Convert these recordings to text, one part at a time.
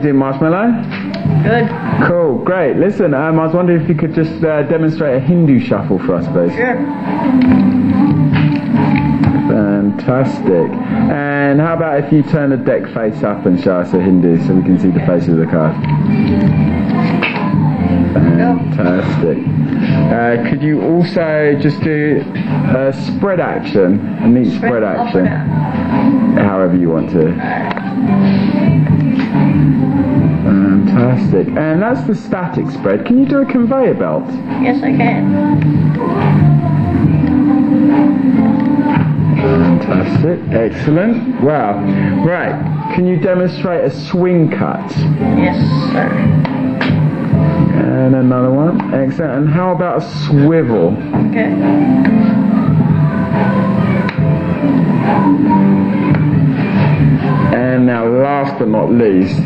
doing, Marshmallow? Good. Cool, great. Listen, I was wondering if you could just demonstrate a Hindu shuffle for us, please. Sure. Fantastic. And how about if you turn the deck face up and show us a Hindu so we can see the faces of the cards? Fantastic. Could you also just do a spread action, a neat spread action, however you want to. Fantastic. And that's the static spread. Can you do a conveyor belt? Yes, I can. Fantastic. Excellent. Wow. Right. Can you demonstrate a swing cut? Yes, sir. And another one. Excellent. And how about a swivel? Okay. And now, last but not least,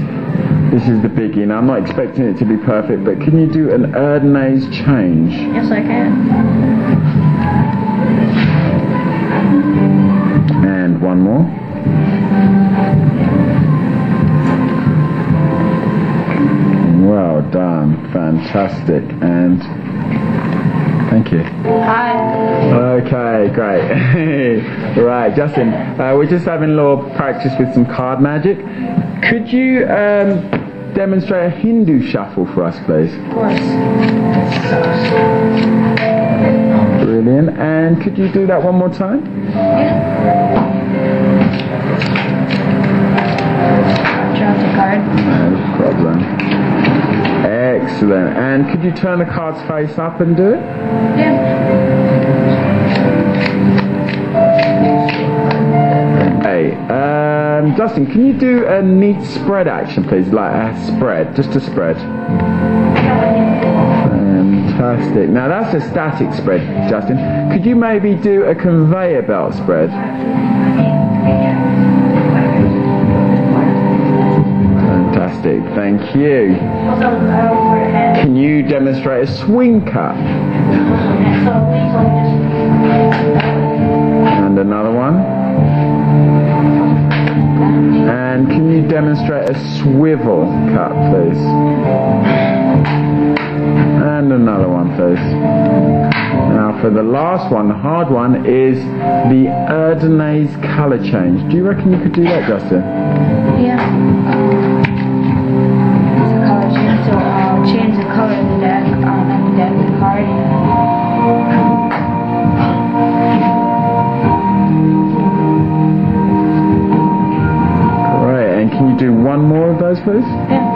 this is the biggie. Now, I'm not expecting it to be perfect, but can you do an Erdnase change? Yes, I can. And one more. Well done. Fantastic. And thank you. Hi. Okay, great. Right, Justin, we're just having a little practice with some card magic. Could you demonstrate a Hindu shuffle for us, please? Of course. Brilliant. And could you do that one more time? Draw the card. No problem. Excellent. And could you turn the cards face up and do it? Yeah. Hey, Justin, can you do a neat spread action, please? Like a spread, just a spread. Fantastic. Now that's a static spread, Justin. Could you maybe do a conveyor belt spread? Fantastic. Thank you. Can you demonstrate a swing cut? And another one. And can you demonstrate a swivel cut, please? And another one, please. Now for the last one, the hard one, is the Erdnase colour change. Do you reckon you could do that, Justin? Yeah. It's a color change, so I'll change the color of the deck on the deck of the card. Great, and can you do one more of those, please? Yeah.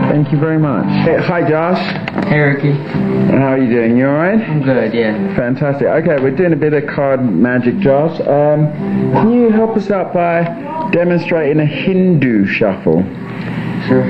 Thank you very much. Hey, hi, Josh. Hey, Ricky. How are you doing? You alright? I'm good, yeah. Fantastic. Okay, we're doing a bit of card magic, Josh. Can you help us out by demonstrating a Hindu shuffle? Sure.